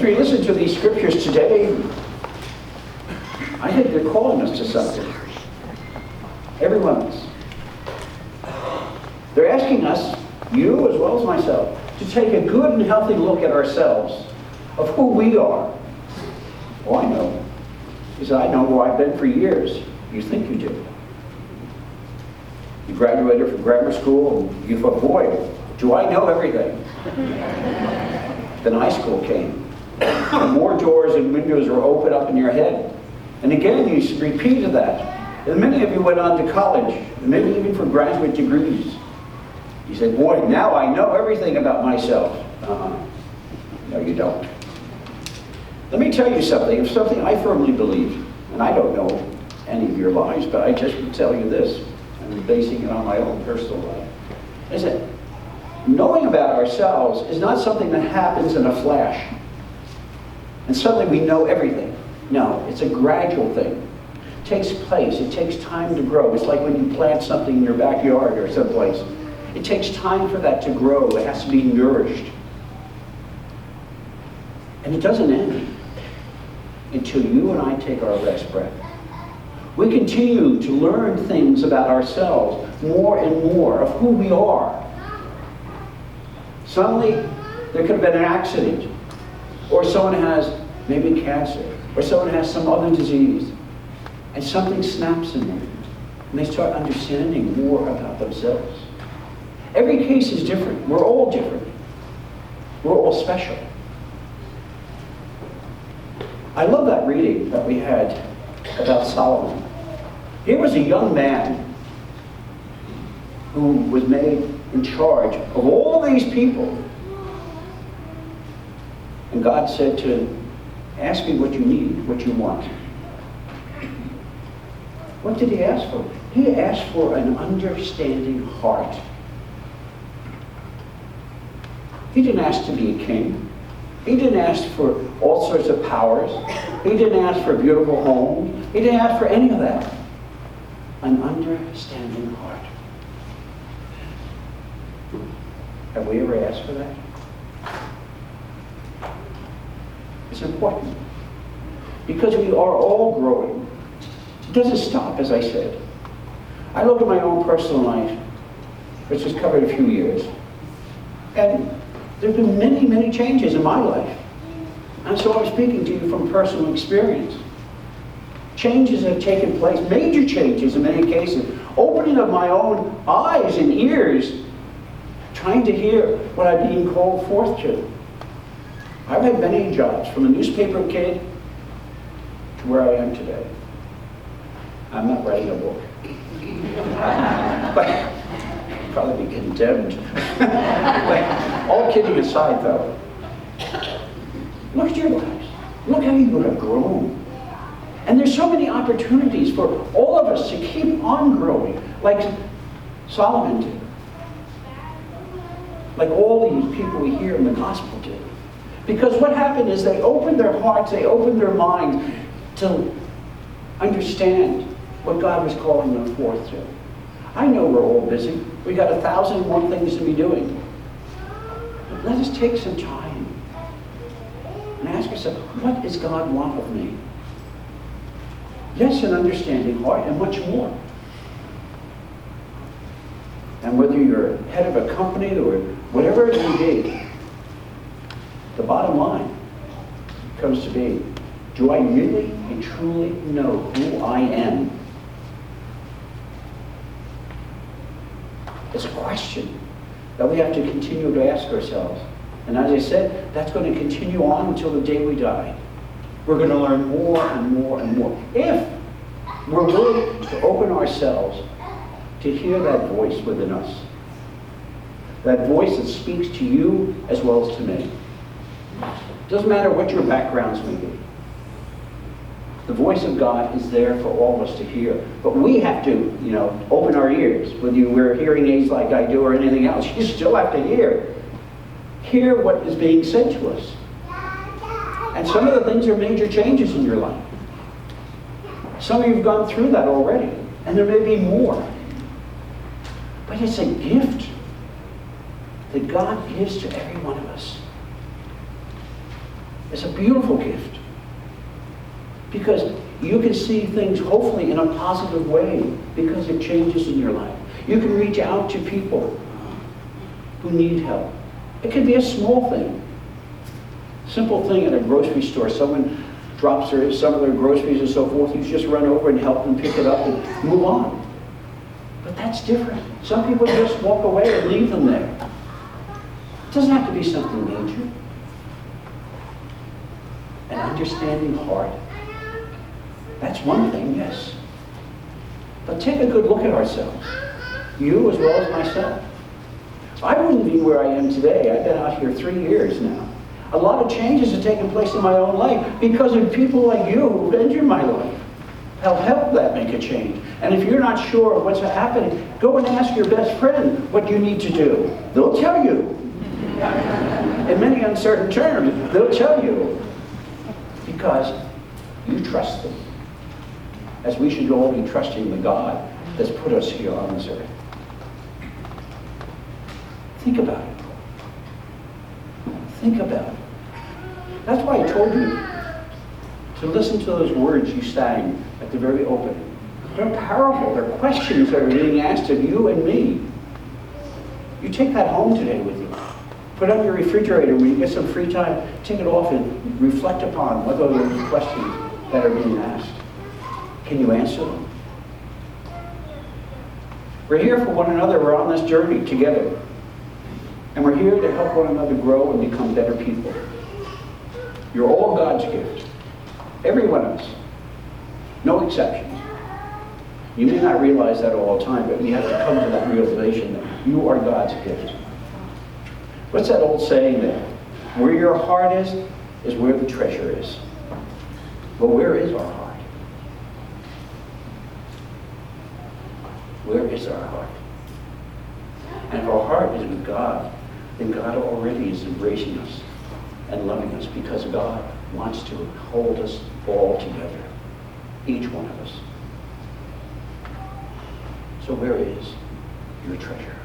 As we listen to these scriptures today, I think they're calling us to something. Every one of us. They're asking us, you as well as myself, to take a good and healthy look at ourselves, of who we are. Oh, I know. He said, I know who I've been for years. You think you do. You graduated from grammar school, and you thought, boy, do I know everything. Then high school came. And more doors and windows were opened up in your head. And again, you repeated that. And many of you went on to college, and maybe even for graduate degrees. You said, boy, now I know everything about myself. No, you don't. Let me tell you something. It's something I firmly believe, and I don't know any of your lives, but I just would tell you this. I'm basing it on my own personal life. Is that knowing about ourselves is not something that happens in a flash. And suddenly we know everything. No, it's a gradual thing. It takes place. It takes time to grow. It's like when you plant something in your backyard or someplace. It takes time for that to grow. It has to be nourished. And it doesn't end until you and I take our last breath. We continue to learn things about ourselves, more and more of who we are. Suddenly, there could have been an accident, or someone has maybe cancer, or someone has some other disease, and something snaps in them, and they start understanding more about themselves. Every case is different. We're all different. We're all special. I love that reading that we had about Solomon. Here was a young man who was made in charge of all these people. And God said to him, ask me what you need, what you want. What did he ask for? He asked for an understanding heart. He didn't ask to be a king. He didn't ask for all sorts of powers. He didn't ask for a beautiful home. He didn't ask for any of that. An understanding heart. Have we ever asked for that? It's important. Because we are all growing. It doesn't stop, as I said. I look at my own personal life, which has covered a few years. And there's been many, many changes in my life. And so I'm speaking to you from personal experience. Changes have taken place, major changes in many cases. Opening of my own eyes and ears, trying to hear what I'm being called forth to. I've had many jobs, from a newspaper kid to where I am today. I'm not writing a book. But probably be condemned. But all kidding aside, though, look at your lives. Look how you have grown. And there's so many opportunities for all of us to keep on growing, like Solomon did. Like all these people we hear in the gospel did. Because what happened is they opened their hearts, they opened their minds to understand what God was calling them forth to. I know we're all busy. We got 1,001 things to be doing. But let us take some time and ask ourselves, what does God want of me? Yes, an understanding heart and much more. And whether you're head of a company or whatever it may be, the bottom line comes to be, do I really and truly know who I am? It's a question that we have to continue to ask ourselves. And as I said, that's going to continue on until the day we die. We're going to learn more and more and more. If we're willing to open ourselves to hear that voice within us. That voice that speaks to you as well as to me. Doesn't matter what your backgrounds may be. The voice of God is there for all of us to hear. But we have to, open our ears. Whether you wear hearing aids like I do or anything else, you still have to hear. Hear what is being said to us. And some of the things are major changes in your life. Some of you have gone through that already. And there may be more. But it's a gift that God gives to every one of us. It's a beautiful gift. Because you can see things hopefully in a positive way because it changes in your life. You can reach out to people who need help. It could be a small thing. Simple thing at a grocery store. Someone drops some of their groceries and so forth. You just run over and help them pick it up and move on. But that's different. Some people just walk away and leave them there. It doesn't have to be something major. An understanding heart. That's one thing, yes. But take a good look at ourselves. You as well as myself. I wouldn't be where I am today. I've been out here 3 years now. A lot of changes have taken place in my own life because of people like you who've entered my life. Help that make a change. And if you're not sure what's happening, go and ask your best friend what you need to do. They'll tell you. In many uncertain terms, they'll tell you. Because you trust them. As we should all be trusting the God that's put us here on this earth. Think about it. Think about it. That's why I told you to listen to those words you sang at the very opening. They're powerful. They're questions that are being asked of you and me. You take that home today with you. Put it on your refrigerator when you get some free time. Take it off and reflect upon what are those questions that are being asked. Can you answer them? We're here for one another. We're on this journey together. And we're here to help one another grow and become better people. You're all God's gift. Every one of us. No exceptions. You may not realize that all the time, but you have to come to that realization that you are God's gift. What's that old saying there? Where your heart is where the treasure is. Well, where is our heart? Where is our heart? And if our heart is with God, then God already is embracing us and loving us because God wants to hold us all together. Each one of us. So where is your treasure?